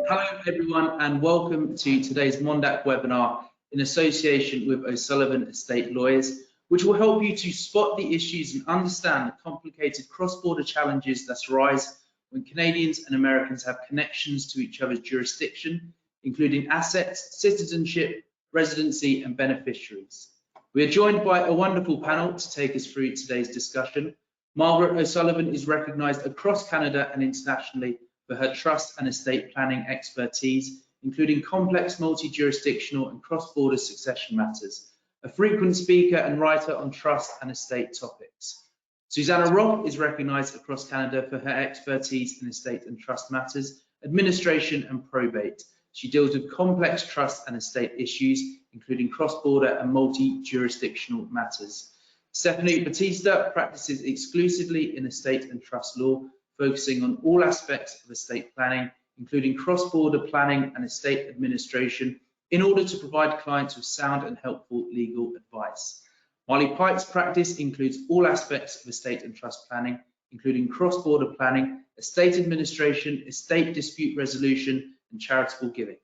Hello everyone and welcome to today's MONDAC webinar in association with O'Sullivan Estate Lawyers, which will help you to spot the issues and understand the complicated cross-border challenges that arise when Canadians and Americans have connections to each other's jurisdiction, including assets, citizenship, residency and beneficiaries. We are joined by a wonderful panel to take us through today's discussion. Margaret O'Sullivan is recognised across Canada and internationally for her trust and estate planning expertise, including complex multi-jurisdictional and cross-border succession matters, a frequent speaker and writer on trust and estate topics. Susanna Robb is recognised across Canada for her expertise in estate and trust matters, administration and probate. She deals with complex trust and estate issues, including cross-border and multi-jurisdictional matters. Stephanie Batista practices exclusively in estate and trust law, focusing on all aspects of estate planning, including cross-border planning and estate administration, in order to provide clients with sound and helpful legal advice. Marley Pike's practice includes all aspects of estate and trust planning, including cross-border planning, estate administration, estate dispute resolution, and charitable giving.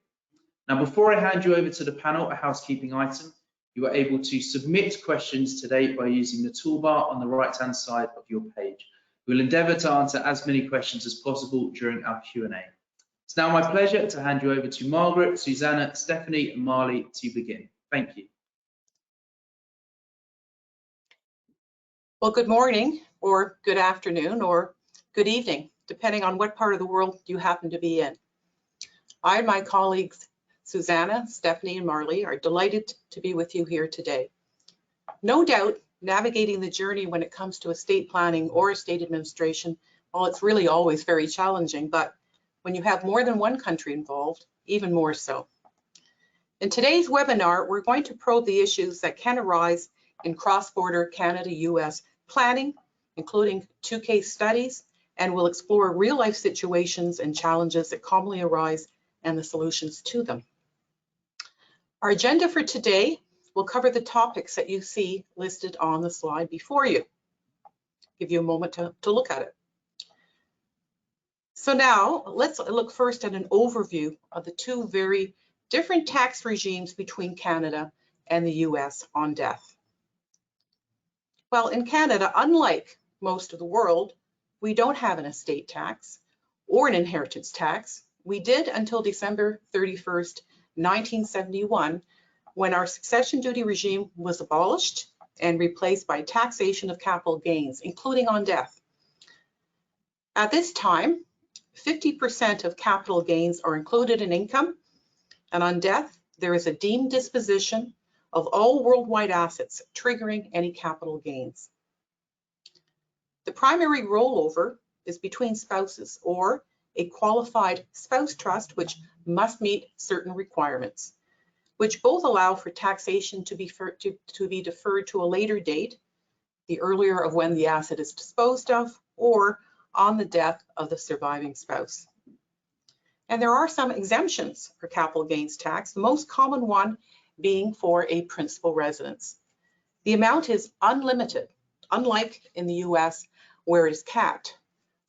Now, before I hand you over to the panel, a housekeeping item. You are able to submit questions today by using the toolbar on the right-hand side of your page. We'll endeavour to answer as many questions as possible during our Q&A. It's now my pleasure to hand you over to Margaret, Susanna, Stephanie and Marley to begin. Thank you. Well, good morning or good afternoon or good evening, depending on what part of the world you happen to be in. I and my colleagues Susanna, Stephanie and Marley are delighted to be with you here today. No doubt, navigating the journey when it comes to estate planning or estate administration, well, it's really always very challenging, but when you have more than one country involved, even more so. In today's webinar, we're going to probe the issues that can arise in cross-border Canada-U.S. planning, including 2 case studies, and we'll explore real-life situations and challenges that commonly arise and the solutions to them. Our agenda for today will cover the topics that you see listed on the slide before you. Give you a moment to look at it. So now let's look first at an overview of the 2 very different tax regimes between Canada and the US on death. Well, in Canada, unlike most of the world, we don't have an estate tax or an inheritance tax. We did until December 31st, 1971, when our succession duty regime was abolished and replaced by taxation of capital gains, including on death. At this time, 50% of capital gains are included in income, and on death, there is a deemed disposition of all worldwide assets, triggering any capital gains. The primary rollover is between spouses or a qualified spouse trust, which must meet certain requirements, which both allow for taxation to be deferred to a later date, the earlier of when the asset is disposed of, or on the death of the surviving spouse. And there are some exemptions for capital gains tax, the most common one being for a principal residence. The amount is unlimited, unlike in the US where it is capped.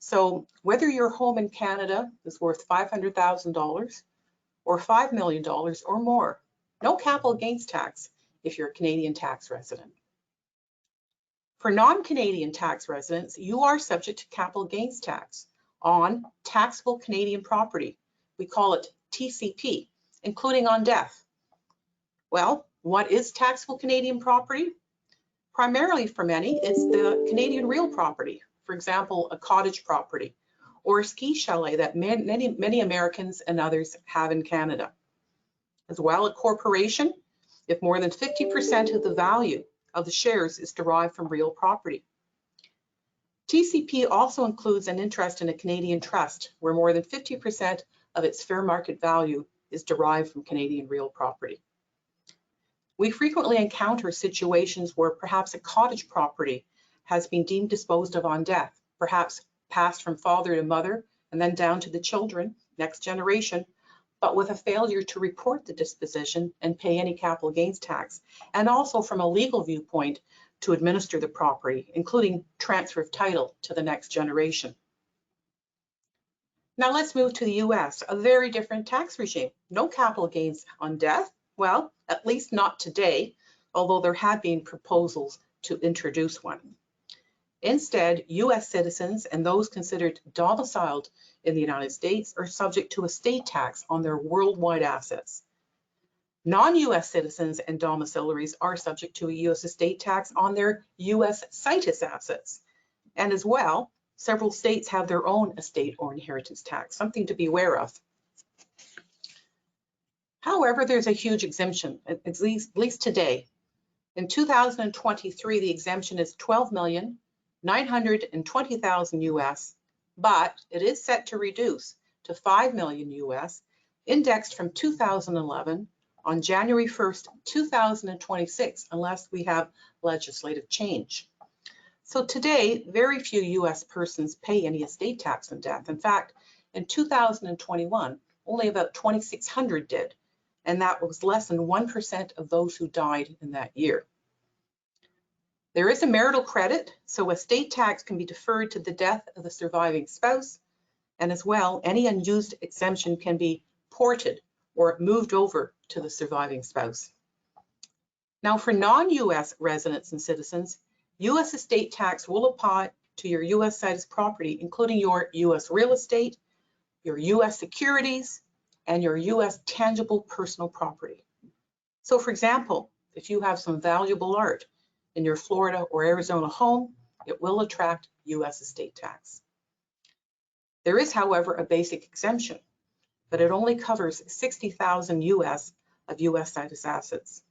So whether your home in Canada is worth $500,000 or $5 million or more, no capital gains tax if you're a Canadian tax resident. For non-Canadian tax residents, you are subject to capital gains tax on taxable Canadian property. We call it TCP, including on death. Well, what is taxable Canadian property? Primarily for many, it's the Canadian real property. For example, a cottage property or a ski chalet that many Americans and others have in Canada. As well, a corporation, if more than 50% of the value of the shares is derived from real property. TCP also includes an interest in a Canadian trust, where more than 50% of its fair market value is derived from Canadian real property. We frequently encounter situations where perhaps a cottage property has been deemed disposed of on death, perhaps passed from father to mother and then down to the children, next generation, but with a failure to report the disposition and pay any capital gains tax, and also from a legal viewpoint to administer the property, including transfer of title to the next generation. Now let's move to the US, a very different tax regime. No capital gains on death. Well, at least not today, although there have been proposals to introduce one. Instead, US citizens and those considered domiciled in the United States are subject to estate tax on their worldwide assets. Non-US citizens and domiciliaries are subject to a US estate tax on their US situs assets. And as well, several states have their own estate or inheritance tax, something to be aware of. However, there's a huge exemption, at least today. In 2023, the exemption is $12,920,000 US, but it is set to reduce to $5 million US, indexed from 2011 on January 1st, 2026, unless we have legislative change. So today, very few US persons pay any estate tax on death. In fact, in 2021, only about 2,600 did, and that was less than 1% of those who died in that year. There is a marital credit, so estate tax can be deferred to the death of the surviving spouse, and as well, any unused exemption can be ported or moved over to the surviving spouse. Now, for non-US residents and citizens, US estate tax will apply to your US situs property, including your US real estate, your US securities, and your US tangible personal property. So for example, if you have some valuable art in your Florida or Arizona home, it will attract US estate tax. There is, however, a basic exemption, but it only covers 60,000 US of US situs assets.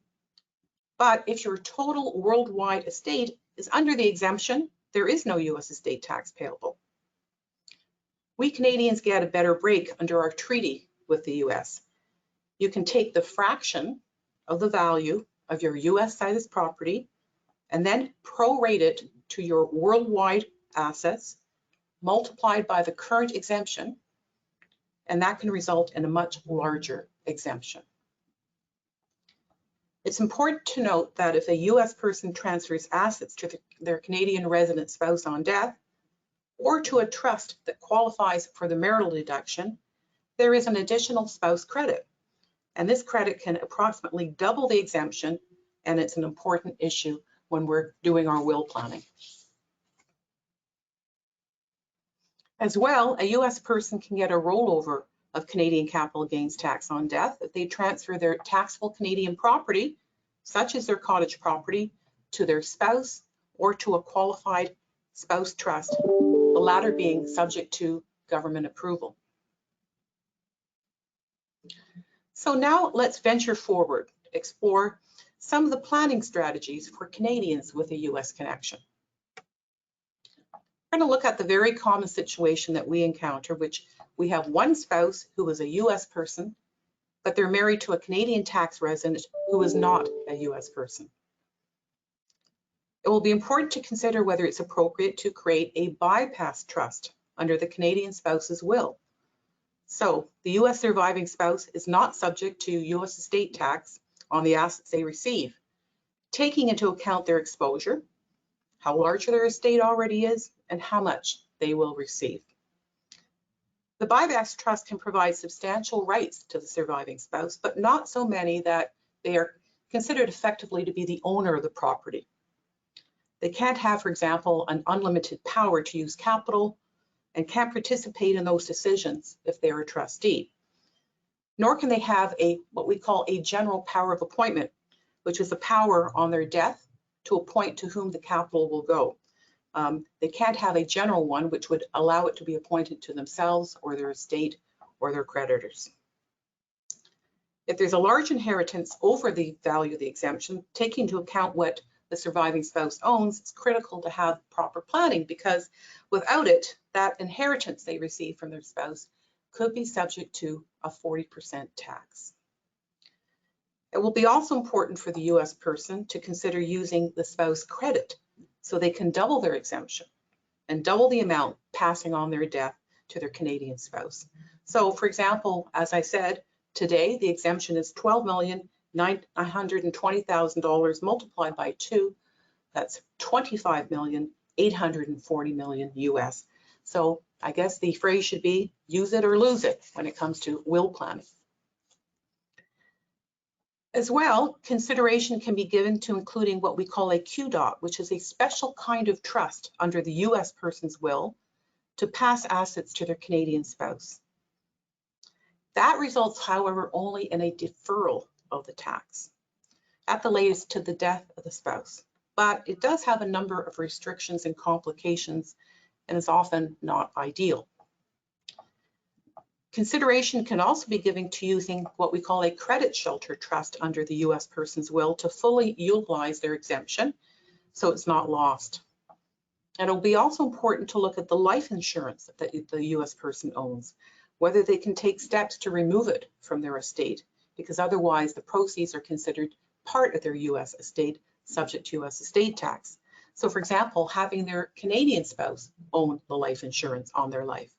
But if your total worldwide estate is under the exemption, there is no US estate tax payable. We Canadians get a better break under our treaty with the US. You can take the fraction of the value of your US situs property and then prorate it to your worldwide assets, multiplied by the current exemption, and that can result in a much larger exemption. It's important to note that if a US person transfers assets to their Canadian resident spouse on death, or to a trust that qualifies for the marital deduction, there is an additional spouse credit. And this credit can approximately double the exemption, and it's an important issue when we're doing our will planning. As well, a US person can get a rollover of Canadian capital gains tax on death if they transfer their taxable Canadian property, such as their cottage property, to their spouse or to a qualified spouse trust, the latter being subject to government approval. So now let's venture forward, explore some of the planning strategies for Canadians with a US connection. We're going to look at the very common situation that we encounter, which we have one spouse who is a US person, but they're married to a Canadian tax resident who is not a US person. It will be important to consider whether it's appropriate to create a bypass trust under the Canadian spouse's will. So the US surviving spouse is not subject to US estate tax on the assets they receive, taking into account their exposure, how large their estate already is, and how much they will receive. The bypass trust can provide substantial rights to the surviving spouse, but not so many that they are considered effectively to be the owner of the property. They can't have, for example, an unlimited power to use capital and can't participate in those decisions if they're a trustee. Nor can they have what we call a general power of appointment, which is the power on their death to appoint to whom the capital will go. They can't have a general one, which would allow it to be appointed to themselves or their estate or their creditors. If there's a large inheritance over the value of the exemption, taking into account what the surviving spouse owns, it's critical to have proper planning, because without it, that inheritance they receive from their spouse could be subject to a 40% tax. It will be also important for the US person to consider using the spouse credit so they can double their exemption and double the amount passing on their death to their Canadian spouse. So for example, as I said, today the exemption is $12,920,000 multiplied by 2. That's $25,840,000 US. So I guess the phrase should be use it or lose it when it comes to will planning. As well, consideration can be given to including what we call a QDOT, which is a special kind of trust under the U.S. person's will to pass assets to their Canadian spouse. That results, however, only in a deferral of the tax, at the latest to the death of the spouse. But it does have a number of restrictions and complications and is often not ideal. Consideration can also be given to using what we call a credit shelter trust under the U.S. person's will to fully utilize their exemption so it's not lost. And it'll be also important to look at the life insurance that the U.S. person owns, whether they can take steps to remove it from their estate, because otherwise the proceeds are considered part of their U.S. estate subject to U.S. estate tax. So for example, having their Canadian spouse own the life insurance on their life,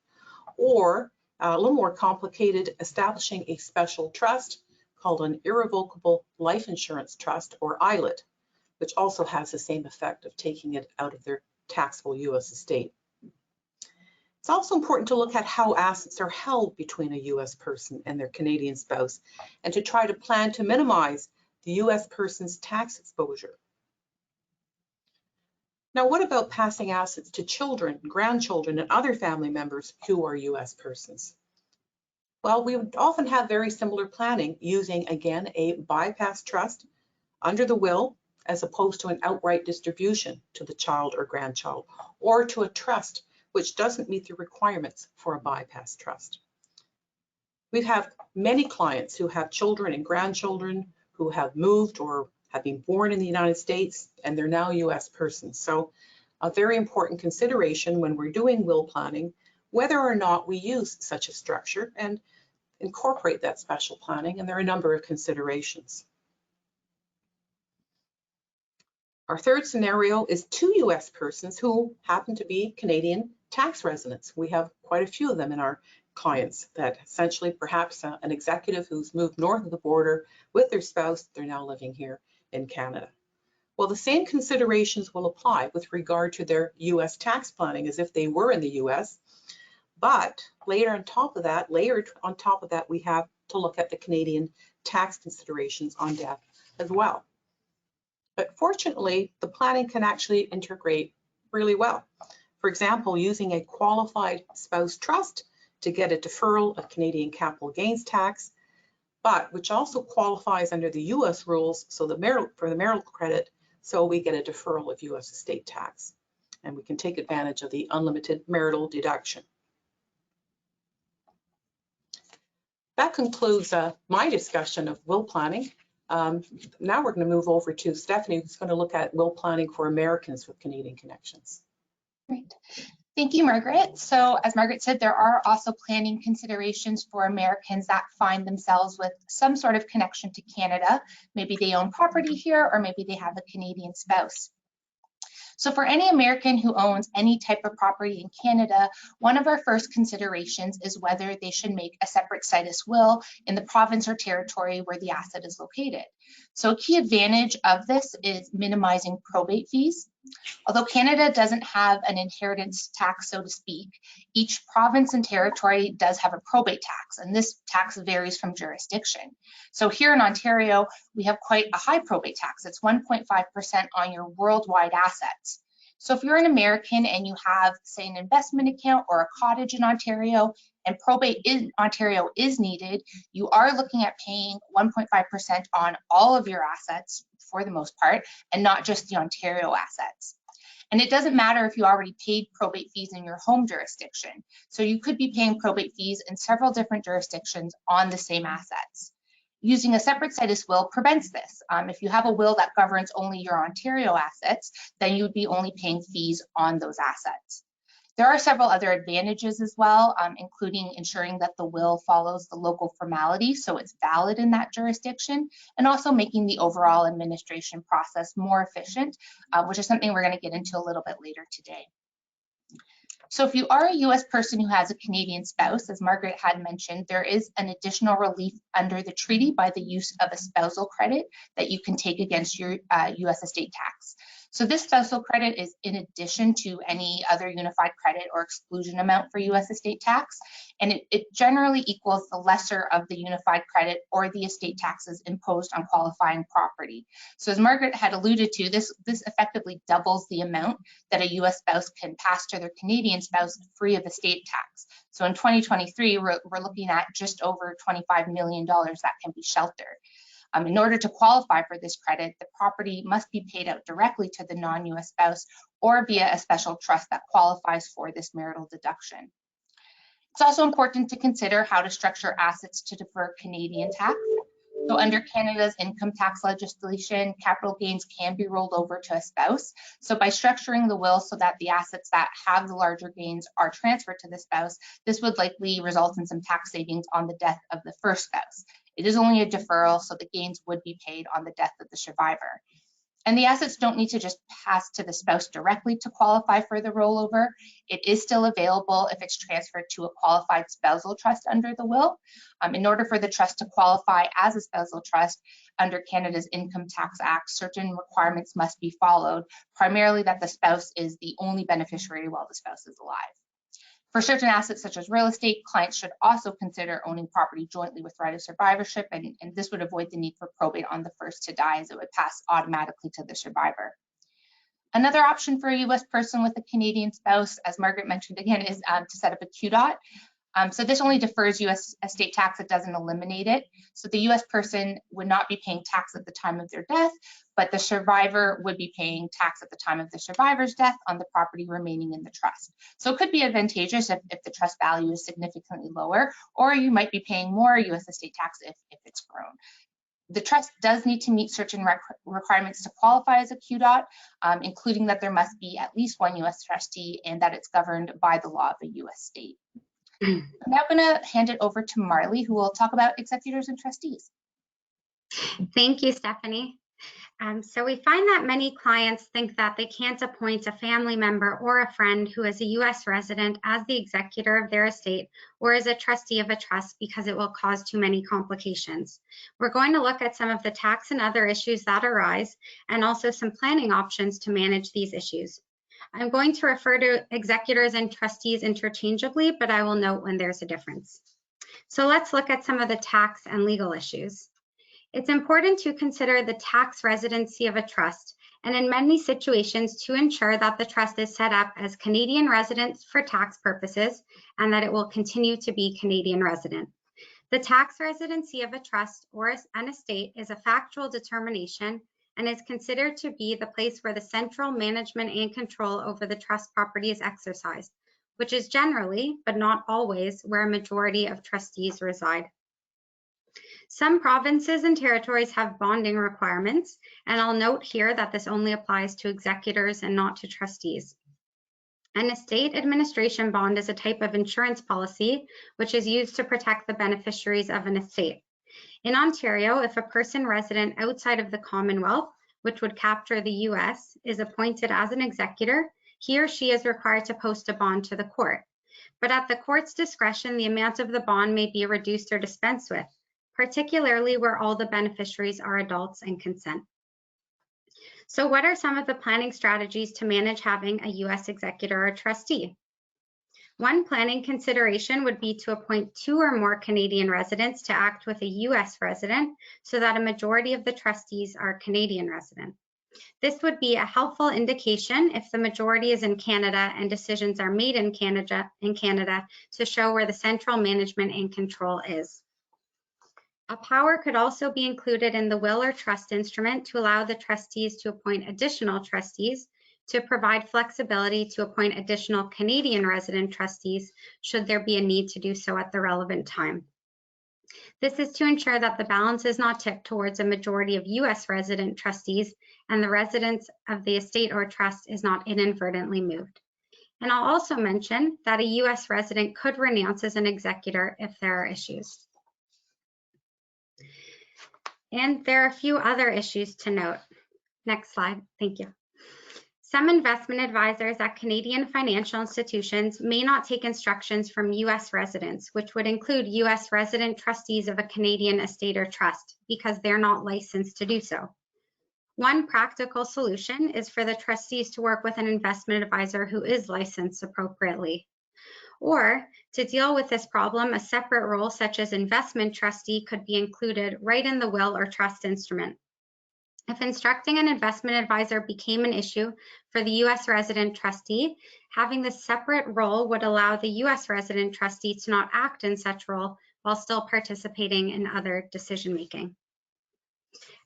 or a little more complicated, establishing a special trust called an irrevocable life insurance trust, or ILIT, which also has the same effect of taking it out of their taxable U.S. estate. It's also important to look at how assets are held between a U.S. person and their Canadian spouse, and to try to plan to minimize the U.S. person's tax exposure. Now, what about passing assets to children, grandchildren, and other family members who are U.S. persons? Well, we would often have very similar planning using, again, a bypass trust under the will, as opposed to an outright distribution to the child or grandchild, or to a trust which doesn't meet the requirements for a bypass trust. We have many clients who have children and grandchildren who have moved or have been born in the United States, and they're now U.S. persons. So a very important consideration when we're doing will planning, whether or not we use such a structure and incorporate that special planning, and there are a number of considerations. Our third scenario is two U.S. persons who happen to be Canadian tax residents. We have quite a few of them in our clients, that essentially perhaps an executive who's moved north of the border with their spouse, they're now living here in Canada. Well, the same considerations will apply with regard to their U.S. tax planning as if they were in the U.S., but layered on top of that, we have to look at the Canadian tax considerations on death as well. But fortunately, the planning can actually integrate really well. For example, using a qualified spouse trust to get a deferral of Canadian capital gains tax, but which also qualifies under the U.S. rules, so for the marital credit, so we get a deferral of U.S. estate tax, and we can take advantage of the unlimited marital deduction. That concludes my discussion of will planning. Now we're going to move over to Stephanie, who's going to look at will planning for Americans with Canadian connections. Great. Thank you, Margaret. So as Margaret said, there are also planning considerations for Americans that find themselves with some sort of connection to Canada. Maybe they own property here, or maybe they have a Canadian spouse. So for any American who owns any type of property in Canada, one of our first considerations is whether they should make a separate situs will in the province or territory where the asset is located. So a key advantage of this is minimizing probate fees. Although Canada doesn't have an inheritance tax, so to speak, each province and territory does have a probate tax, and this tax varies from jurisdiction. So here in Ontario, we have quite a high probate tax. It's 1.5% on your worldwide assets. So if you're an American and you have, say, an investment account or a cottage in Ontario, and probate in Ontario is needed, you are looking at paying 1.5% on all of your assets for the most part, and not just the Ontario assets. And it doesn't matter if you already paid probate fees in your home jurisdiction. So you could be paying probate fees in several different jurisdictions on the same assets. Using a separate situs will prevents this. If you have a will that governs only your Ontario assets, then you would be only paying fees on those assets. There are several other advantages as well, including ensuring that the will follows the local formality, so it's valid in that jurisdiction, and also making the overall administration process more efficient, which is something we're going to get into a little bit later today. So if you are a U.S. person who has a Canadian spouse, as Margaret had mentioned, there is an additional relief under the treaty by the use of a spousal credit that you can take against your U.S. estate tax. So this spousal credit is in addition to any other unified credit or exclusion amount for U.S. estate tax, and it generally equals the lesser of the unified credit or the estate taxes imposed on qualifying property. So as Margaret had alluded to, this effectively doubles the amount that a U.S. spouse can pass to their Canadian spouse free of estate tax. So in 2023, we're looking at just over $25 million that can be sheltered. In order to qualify for this credit, the property must be paid out directly to the non-U.S. spouse or via a special trust that qualifies for this marital deduction. It's also important to consider how to structure assets to defer Canadian tax. So under Canada's income tax legislation, capital gains can be rolled over to a spouse. So by structuring the will so that the assets that have the larger gains are transferred to the spouse, this would likely result in some tax savings on the death of the first spouse. It is only a deferral, so the gains would be paid on the death of the survivor. And the assets don't need to just pass to the spouse directly to qualify for the rollover. It is still available if it's transferred to a qualified spousal trust under the will. In order for the trust to qualify as a spousal trust under Canada's Income Tax Act, certain requirements must be followed, primarily that the spouse is the only beneficiary while the spouse is alive. For certain assets such as real estate, clients should also consider owning property jointly with right of survivorship, and this would avoid the need for probate on the first to die, as it would pass automatically to the survivor. Another option for a U.S. person with a Canadian spouse, as Margaret mentioned again, is to set up a QDOT. So this only defers U.S. estate tax, it doesn't eliminate it. So the U.S. person would not be paying tax at the time of their death, but the survivor would be paying tax at the time of the survivor's death on the property remaining in the trust. So it could be advantageous if the trust value is significantly lower, or you might be paying more U.S. estate tax if it's grown. The trust does need to meet certain requirements to qualify as a QDOT, including that there must be at least one U.S. trustee and that it's governed by the law of a U.S. state. I'm now going to hand it over to Marley, who will talk about executors and trustees. Thank you, Stephanie. So we find that many clients think that they can't appoint a family member or a friend who is a U.S. resident as the executor of their estate or as a trustee of a trust because it will cause too many complications. We're going to look at some of the tax and other issues that arise and also some planning options to manage these issues. I'm going to refer to executors and trustees interchangeably, but I will note when there's a difference. So let's look at some of the tax and legal issues. It's important to consider the tax residency of a trust, and in many situations to ensure that the trust is set up as Canadian resident for tax purposes and that it will continue to be Canadian resident. The tax residency of a trust or an estate is a factual determination and is considered to be the place where the central management and control over the trust property is exercised, which is generally, but not always, where a majority of trustees reside. Some provinces and territories have bonding requirements, and I'll note here that this only applies to executors and not to trustees. An estate administration bond is a type of insurance policy which is used to protect the beneficiaries of an estate. In Ontario, if a person resident outside of the Commonwealth, which would capture the U.S., is appointed as an executor, he or she is required to post a bond to the court. But at the court's discretion, the amount of the bond may be reduced or dispensed with, particularly where all the beneficiaries are adults and consent. So what are some of the planning strategies to manage having a U.S. executor or trustee? One planning consideration would be to appoint 2 or more Canadian residents to act with a U.S. resident so that a majority of the trustees are Canadian resident. This would be a helpful indication if the majority is in Canada and decisions are made in Canada to show where the central management and control is. A power could also be included in the will or trust instrument to allow the trustees to appoint additional trustees, to provide flexibility to appoint additional Canadian resident trustees should there be a need to do so at the relevant time. This is to ensure that the balance is not tipped towards a majority of U.S. resident trustees and the residence of the estate or trust is not inadvertently moved. And I'll also mention that a U.S. resident could renounce as an executor if there are issues. And there are a few other issues to note. Next slide, thank you. Some investment advisors at Canadian financial institutions may not take instructions from U.S. residents, which would include U.S. resident trustees of a Canadian estate or trust, because they're not licensed to do so. One practical solution is for the trustees to work with an investment advisor who is licensed appropriately. Or to deal with this problem, a separate role such as investment trustee could be included right in the will or trust instrument. If instructing an investment advisor became an issue for the U.S. resident trustee, having this separate role would allow the U.S. resident trustee to not act in such role while still participating in other decision-making.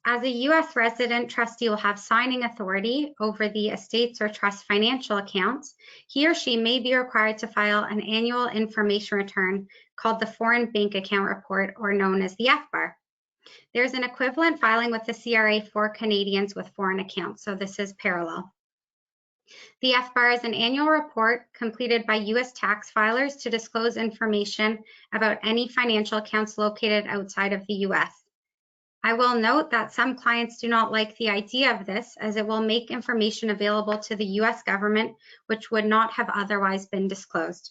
As a U.S. resident trustee will have signing authority over the estate's or trust financial accounts, he or she may be required to file an annual information return called the Foreign Bank Account Report, or known as the FBAR. There's an equivalent filing with the CRA for Canadians with foreign accounts, so this is parallel. The FBAR is an annual report completed by U.S. tax filers to disclose information about any financial accounts located outside of the U.S. I will note that some clients do not like the idea of this, as it will make information available to the U.S. government, which would not have otherwise been disclosed.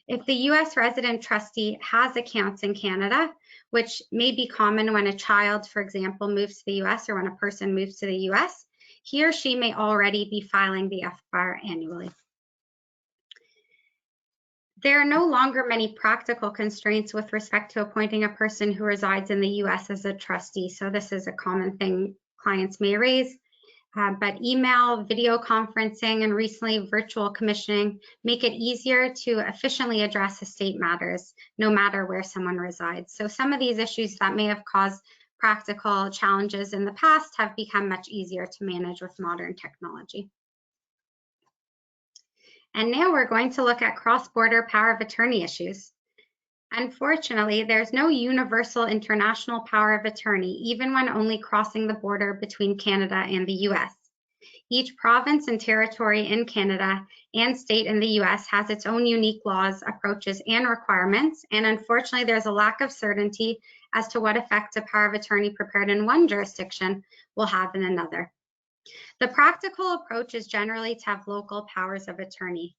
If the U.S. resident trustee has accounts in Canada, which may be common when a child, for example, moves to the U.S. or when a person moves to the U.S., he or she may already be filing the FBAR annually. There are no longer many practical constraints with respect to appointing a person who resides in the U.S. as a trustee, so this is a common thing clients may raise. But email, video conferencing, and recently virtual commissioning make it easier to efficiently address estate matters, no matter where someone resides. So some of these issues that may have caused practical challenges in the past have become much easier to manage with modern technology. And now we're going to look at cross-border power of attorney issues. Unfortunately, there's no universal international power of attorney, even when only crossing the border between Canada and the U.S. Each province and territory in Canada and state in the U.S. has its own unique laws, approaches, and requirements, and unfortunately, there's a lack of certainty as to what effect a power of attorney prepared in one jurisdiction will have in another. The practical approach is generally to have local powers of attorney.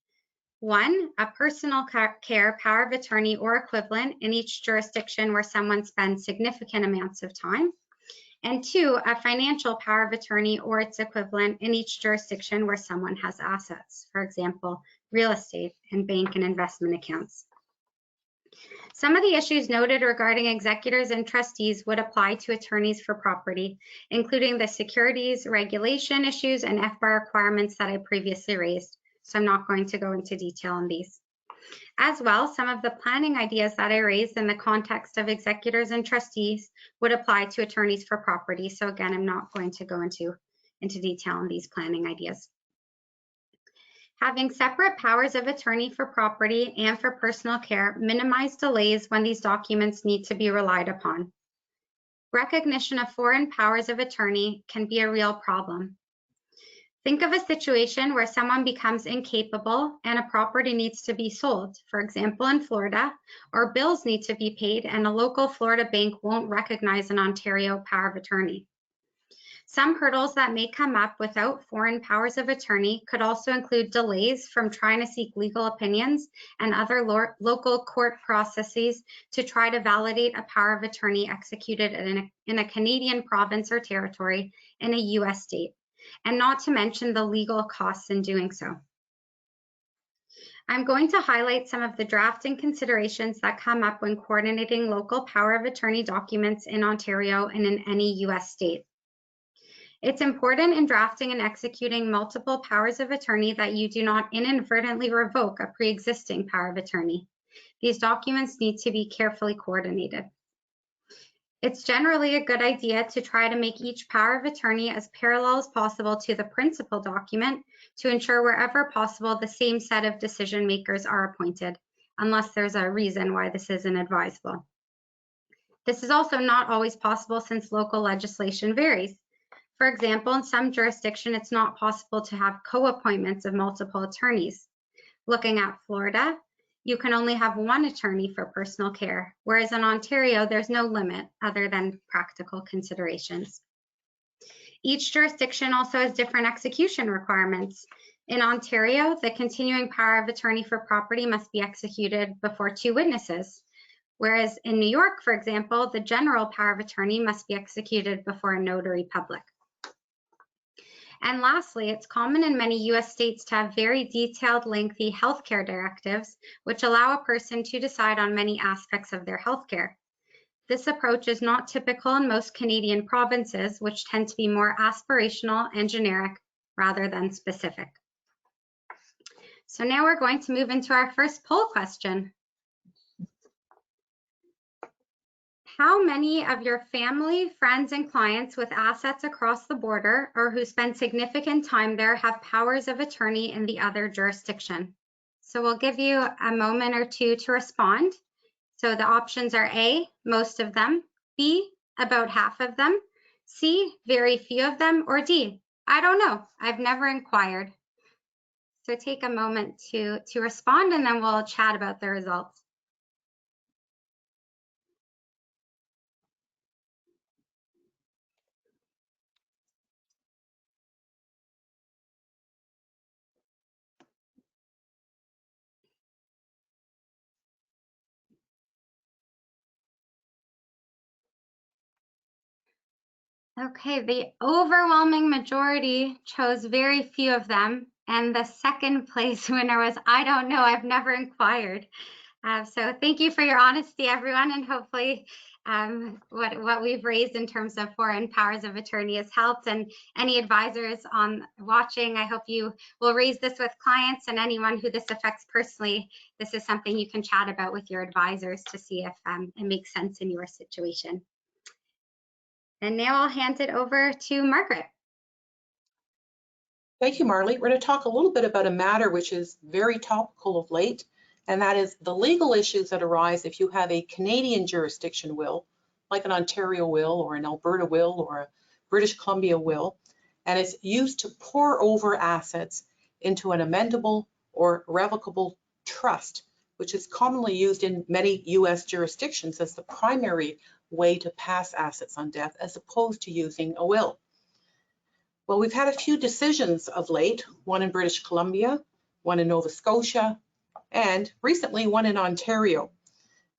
One, a personal care power of attorney or equivalent in each jurisdiction where someone spends significant amounts of time. And two, a financial power of attorney or its equivalent in each jurisdiction where someone has assets, for example, real estate and bank and investment accounts. Some of the issues noted regarding executors and trustees would apply to attorneys for property, including the securities regulation issues and FBAR requirements that I previously raised. So I'm not going to go into detail on these. As well, some of the planning ideas that I raised in the context of executors and trustees would apply to attorneys for property. So again, I'm not going to go into detail on these planning ideas. Having separate powers of attorney for property and for personal care minimize delays when these documents need to be relied upon. Recognition of foreign powers of attorney can be a real problem. Think of a situation where someone becomes incapable and a property needs to be sold, for example, in Florida, or bills need to be paid and a local Florida bank won't recognize an Ontario power of attorney. Some hurdles that may come up without foreign powers of attorney could also include delays from trying to seek legal opinions and other local court processes to try to validate a power of attorney executed in a Canadian province or territory in a U.S. state, and not to mention the legal costs in doing so. I'm going to highlight some of the drafting considerations that come up when coordinating local power of attorney documents in Ontario and in any U.S. state. It's important in drafting and executing multiple powers of attorney that you do not inadvertently revoke a pre-existing power of attorney. These documents need to be carefully coordinated. It's generally a good idea to try to make each power of attorney as parallel as possible to the principal document to ensure wherever possible the same set of decision makers are appointed, unless there's a reason why this isn't advisable. This is also not always possible since local legislation varies. For example, in some jurisdictions, it's not possible to have co-appointments of multiple attorneys. Looking at Florida, you can only have one attorney for personal care, whereas in Ontario, there's no limit other than practical considerations. Each jurisdiction also has different execution requirements. In Ontario, the continuing power of attorney for property must be executed before 2 witnesses, whereas in New York, for example, the general power of attorney must be executed before a notary public. And lastly, it's common in many US states to have very detailed, lengthy healthcare directives, which allow a person to decide on many aspects of their healthcare. This approach is not typical in most Canadian provinces, which tend to be more aspirational and generic rather than specific. So now we're going to move into our first poll question. How many of your family, friends, and clients with assets across the border or who spend significant time there have powers of attorney in the other jurisdiction? So we'll give you a moment or two to respond. So the options are A, most of them, B, about half of them, C, very few of them, or D, I don't know, I've never inquired. So take a moment to respond, and then we'll chat about the results. Okay, the overwhelming majority chose very few of them, and the second place winner was, I don't know, I've never inquired. So thank you for your honesty, everyone, and hopefully what we've raised in terms of foreign powers of attorney has helped. And any advisors on watching, I hope you will raise this with clients and anyone who this affects personally. This is something you can chat about with your advisors to see if it makes sense in your situation. And now I'll hand it over to Margaret. Thank you, Marley. We're going to talk a little bit about a matter which is very topical of late, and that is the legal issues that arise if you have a Canadian jurisdiction will, like an Ontario will or an Alberta will or a British Columbia will, and it's used to pour over assets into an amendable or revocable trust, which is commonly used in many US jurisdictions as the primary way to pass assets on death, as opposed to using a will. Well, we've had a few decisions of late, one in British Columbia, one in Nova Scotia, and recently one in Ontario.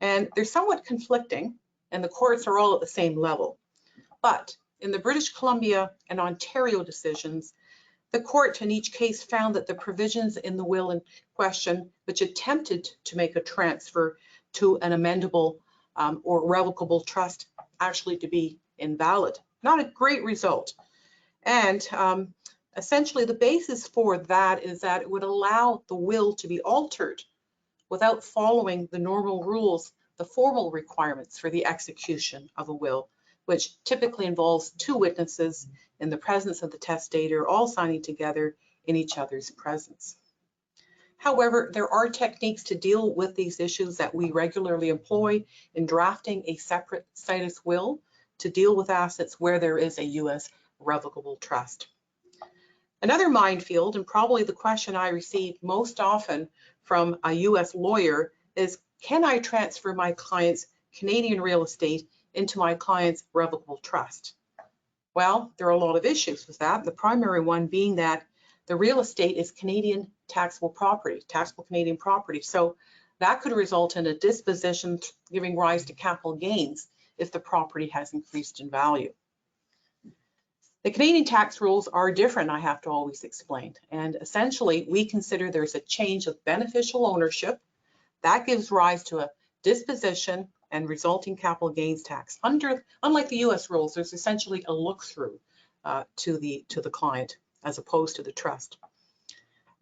And they're somewhat conflicting, and the courts are all at the same level. But in the British Columbia and Ontario decisions, the court in each case found that the provisions in the will in question, which attempted to make a transfer to an amendable or revocable trust, actually to be invalid. Not a great result. And essentially the basis for that is that it would allow the will to be altered without following the normal rules, the formal requirements for the execution of a will, which typically involves two witnesses in the presence of the testator, all signing together in each other's presence. However, there are techniques to deal with these issues that we regularly employ in drafting a separate situs will to deal with assets where there is a US revocable trust. Another minefield, and probably the question I receive most often from a US lawyer, is can I transfer my client's Canadian real estate into my client's revocable trust? Well, there are a lot of issues with that. The primary one being that the real estate is Canadian taxable property, taxable Canadian property. So that could result in a disposition giving rise to capital gains if the property has increased in value. The Canadian tax rules are different, I have to always explain. And essentially, we consider there's a change of beneficial ownership that gives rise to a disposition and resulting capital gains tax. Unlike the US rules, there's essentially a look-through to the client as opposed to the trust.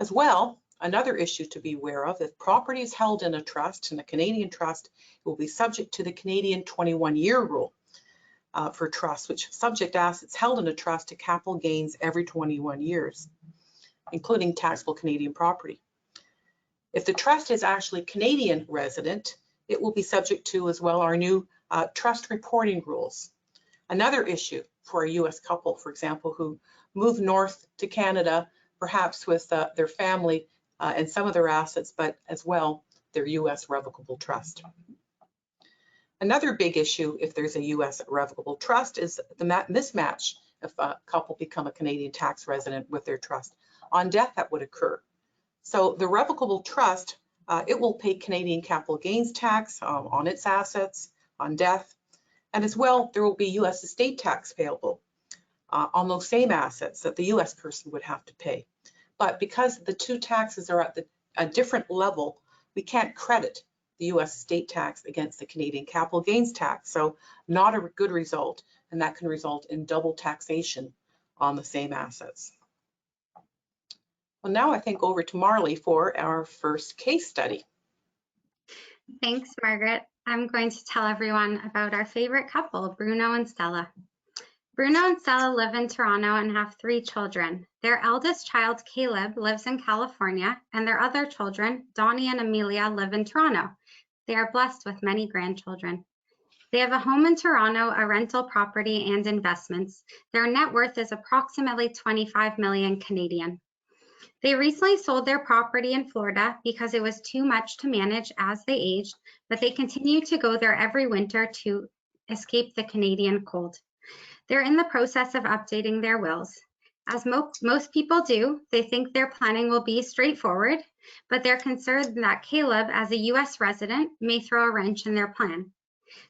As well, another issue to be aware of, if property is held in a trust, in a Canadian trust, it will be subject to the Canadian 21-year rule for trusts, which subject assets held in a trust to capital gains every 21 years, including taxable Canadian property. If the trust is actually Canadian resident, it will be subject to as well our new trust reporting rules. Another issue for a US couple, for example, who move north to Canada, perhaps with their family and some of their assets, but as well their US revocable trust. Another big issue if there's a US revocable trust is the mismatch if a couple become a Canadian tax resident with their trust. On death, that would occur. So the revocable trust, it will pay Canadian capital gains tax on its assets on death, and as well there will be US estate tax payable. on those same assets that the US person would have to pay. But because the two taxes are at a different level, we can't credit the US state tax against the Canadian capital gains tax. So not a good result, and that can result in double taxation on the same assets. Well, now I think over to Marley for our first case study. Thanks, Margaret. I'm going to tell everyone about our favorite couple, Bruno and Stella. Bruno and Stella live in Toronto and have 3 children. Their eldest child, Caleb, lives in California, and their other children, Donnie and Amelia, live in Toronto. They are blessed with many grandchildren. They have a home in Toronto, a rental property, and investments. Their net worth is approximately 25 million Canadian. They recently sold their property in Florida because it was too much to manage as they aged, but they continue to go there every winter to escape the Canadian cold. They're in the process of updating their wills. As most people do, they think their planning will be straightforward, but they're concerned that Caleb, as a US resident, may throw a wrench in their plan.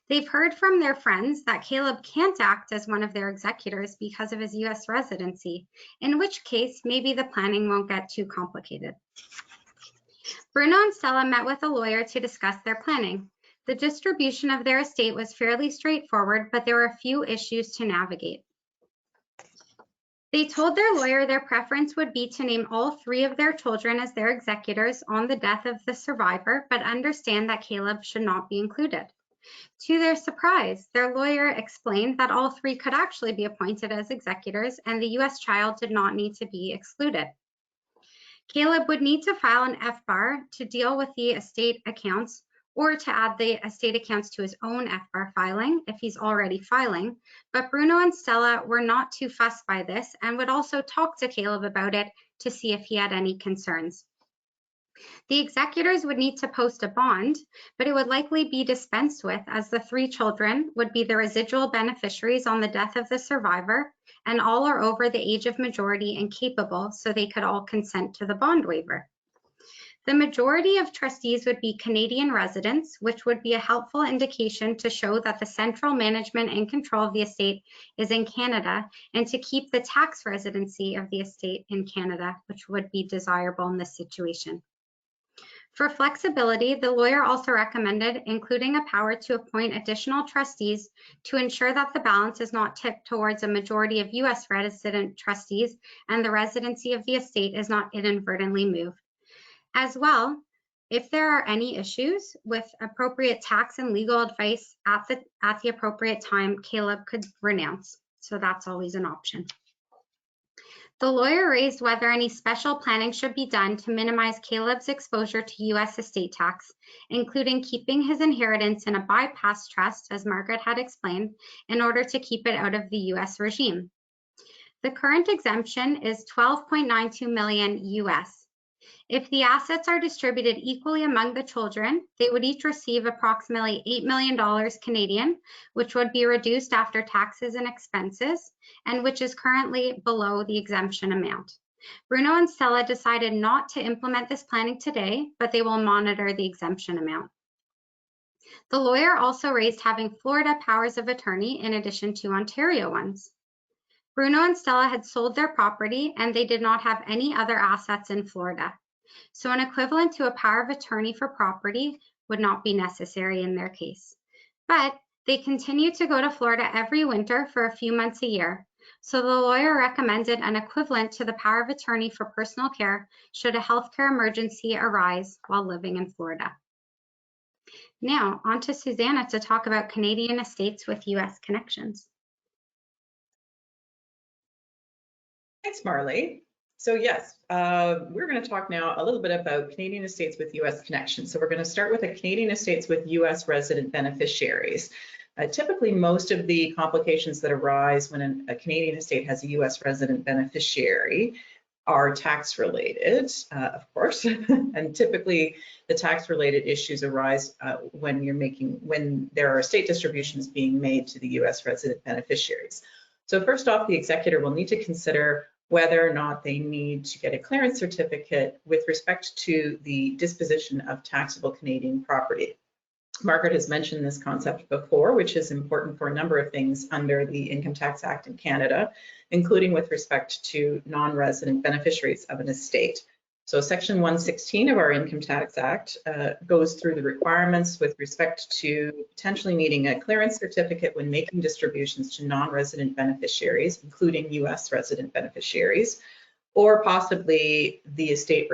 They've heard from their friends that Caleb can't act as one of their executors because of his US residency, in which case maybe the planning won't get too complicated. Bruno and Stella met with a lawyer to discuss their planning. The distribution of their estate was fairly straightforward, but there were a few issues to navigate. They told their lawyer their preference would be to name all 3 of their children as their executors on the death of the survivor, but understand that Caleb should not be included. To their surprise, their lawyer explained that all 3 could actually be appointed as executors and the US child did not need to be excluded. Caleb would need to file an FBAR to deal with the estate accounts or to add the estate accounts to his own FBAR filing if he's already filing, but Bruno and Stella were not too fussed by this and would also talk to Caleb about it to see if he had any concerns. The executors would need to post a bond, but it would likely be dispensed with as the 3 children would be the residual beneficiaries on the death of the survivor, and all are over the age of majority and capable, so they could all consent to the bond waiver. The majority of trustees would be Canadian residents, which would be a helpful indication to show that the central management and control of the estate is in Canada, and to keep the tax residency of the estate in Canada, which would be desirable in this situation. For flexibility, the lawyer also recommended including a power to appoint additional trustees to ensure that the balance is not tipped towards a majority of US resident trustees and the residency of the estate is not inadvertently moved. As well, if there are any issues with appropriate tax and legal advice at the appropriate time, Caleb could renounce. So that's always an option. The lawyer raised whether any special planning should be done to minimize Caleb's exposure to US estate tax, including keeping his inheritance in a bypass trust, as Margaret had explained, in order to keep it out of the US regime. The current exemption is 12.92 million US. If the assets are distributed equally among the children, they would each receive approximately $8 million Canadian, which would be reduced after taxes and expenses, and which is currently below the exemption amount. Bruno and Stella decided not to implement this planning today, but they will monitor the exemption amount. The lawyer also raised having Florida powers of attorney in addition to Ontario ones. Bruno and Stella had sold their property and they did not have any other assets in Florida. So an equivalent to a power of attorney for property would not be necessary in their case. But they continue to go to Florida every winter for a few months a year. So the lawyer recommended an equivalent to the power of attorney for personal care should a healthcare emergency arise while living in Florida. Now on to Susanna to talk about Canadian estates with US connections. Thanks, Marley. So yes, we're going to talk now a little bit about Canadian estates with US connections. So we're going to start with the Canadian estates with US resident beneficiaries. Typically, most of the complications that arise when a Canadian estate has a US resident beneficiary are tax related, of course, and typically the tax related issues arise when there are estate distributions being made to the US resident beneficiaries. So first off, the executor will need to consider whether or not they need to get a clearance certificate with respect to the disposition of taxable Canadian property. Margaret has mentioned this concept before, which is important for a number of things under the Income Tax Act in Canada, including with respect to non-resident beneficiaries of an estate. So Section 116 of our Income Tax Act goes through the requirements with respect to potentially needing a clearance certificate when making distributions to non-resident beneficiaries, including U.S. resident beneficiaries, or possibly the estate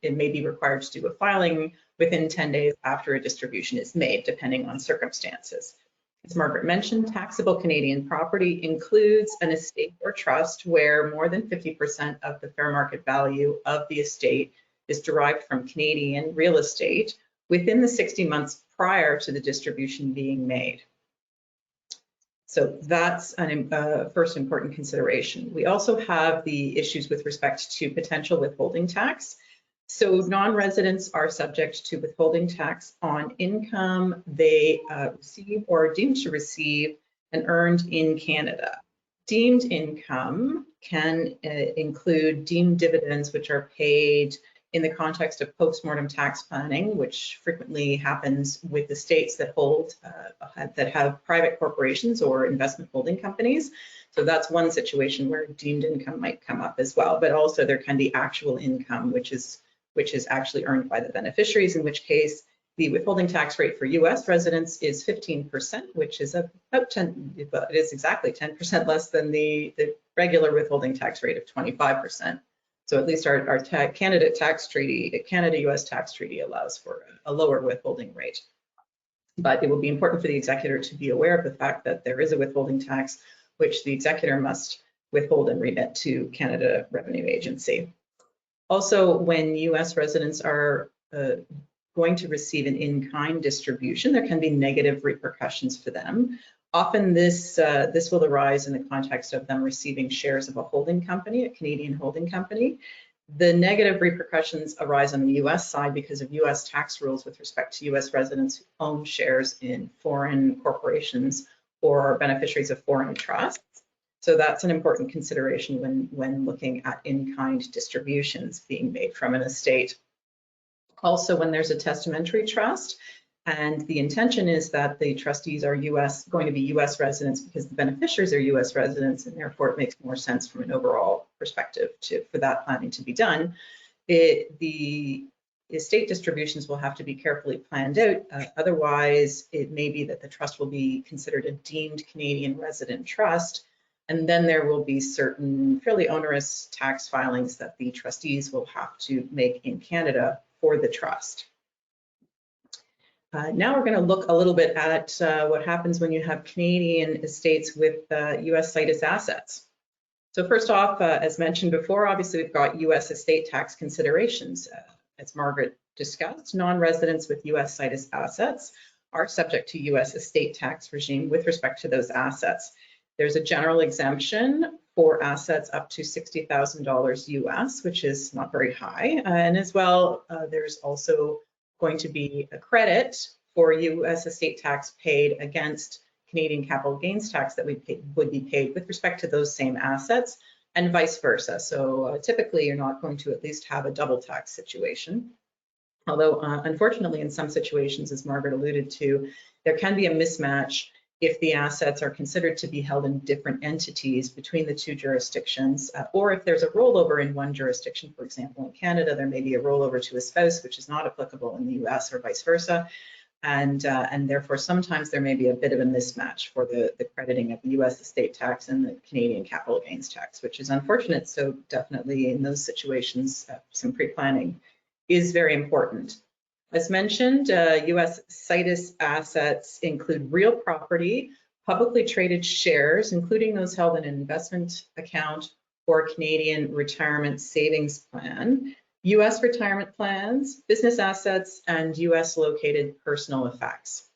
may be required to do a filing within 10 days after a distribution is made, depending on circumstances. As Margaret mentioned, taxable Canadian property includes an estate or trust where more than 50% of the fair market value of the estate is derived from Canadian real estate within the 60 months prior to the distribution being made. So that's a first important consideration. We also have the issues with respect to potential withholding tax. So non-residents are subject to withholding tax on income they receive or are deemed to receive and earned in Canada. Deemed income can include deemed dividends, which are paid in the context of post-mortem tax planning, which frequently happens with the states that hold, that have private corporations or investment holding companies. So that's one situation where deemed income might come up as well, but also there can be actual income, which is actually earned by the beneficiaries, in which case the withholding tax rate for U.S. residents is 15%, which is about 10, it is exactly 10% less than the regular withholding tax rate of 25%. So at least our Canada-U.S. tax treaty allows for a lower withholding rate. But it will be important for the executor to be aware of the fact that there is a withholding tax, which the executor must withhold and remit to Canada Revenue Agency. Also, when U.S. residents are going to receive an in-kind distribution, there can be negative repercussions for them. Often this will arise in the context of them receiving shares of a holding company, a Canadian holding company. The negative repercussions arise on the U.S. side because of U.S. tax rules with respect to U.S. residents who own shares in foreign corporations or are beneficiaries of foreign trusts. So that's an important consideration when looking at in-kind distributions being made from an estate. Also, when there's a testamentary trust, and the intention is that the trustees are going to be U.S. residents because the beneficiaries are U.S. residents, and therefore it makes more sense from an overall perspective for that planning to be done. The estate distributions will have to be carefully planned out. Otherwise, it may be that the trust will be considered a deemed Canadian resident trust, and then there will be certain fairly onerous tax filings that the trustees will have to make in Canada for the trust. Now we're going to look a little bit at what happens when you have Canadian estates with U.S. situs assets. So first off, as mentioned before, obviously we've got U.S. estate tax considerations. As Margaret discussed, non-residents with U.S. situs assets are subject to U.S. estate tax regime with respect to those assets. There's a general exemption for assets up to $60,000 U.S., which is not very high. And as well, there's also going to be a credit for U.S. estate tax paid against Canadian capital gains tax that would be paid with respect to those same assets, and vice versa. So typically you're not going to at least have a double tax situation. Although unfortunately in some situations, as Margaret alluded to, there can be a mismatch if the assets are considered to be held in different entities between the two jurisdictions, or if there's a rollover in one jurisdiction. For example, in Canada, there may be a rollover to a spouse, which is not applicable in the US, or vice versa. And therefore, sometimes there may be a bit of a mismatch for the crediting of the US estate tax and the Canadian capital gains tax, which is unfortunate. So definitely in those situations, some pre-planning is very important. As mentioned, U.S. situs assets include real property, publicly traded shares, including those held in an investment account or Canadian retirement savings plan, U.S. retirement plans, business assets, and U.S. located personal effects.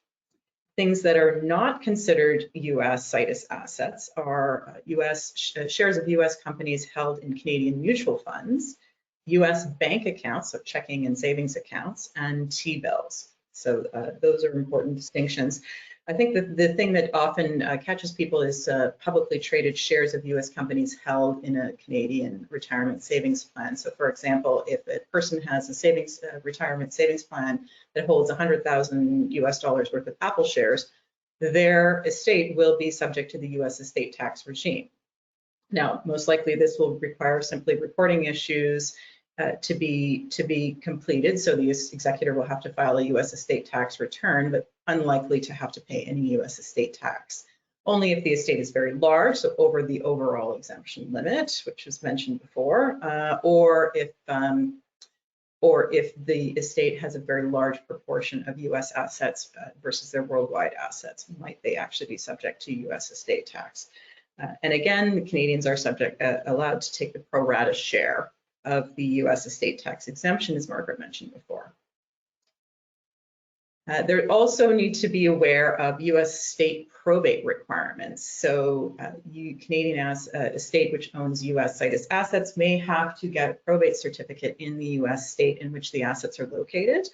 Things that are not considered U.S. situs assets are U.S. shares of U.S. companies held in Canadian mutual funds, U.S. bank accounts, so checking and savings accounts, and T-bills. So those are important distinctions. I think that the thing that often catches people is publicly traded shares of US companies held in a Canadian retirement savings plan. So for example, if a person has a retirement savings plan that holds $100,000 US worth of Apple shares, their estate will be subject to the US estate tax regime. Now, most likely this will require simply reporting issues to be completed. So the executor will have to file a US estate tax return, but unlikely to have to pay any US estate tax. Only if the estate is very large, so over the overall exemption limit, which was mentioned before, or if the estate has a very large proportion of US assets versus their worldwide assets, might they actually be subject to US estate tax. And again, Canadians are allowed to take the pro rata share of the US estate tax exemption, as Margaret mentioned before. They also need to be aware of US state probate requirements. So Canadian estate which owns US situs assets may have to get a probate certificate in the US state in which the assets are located.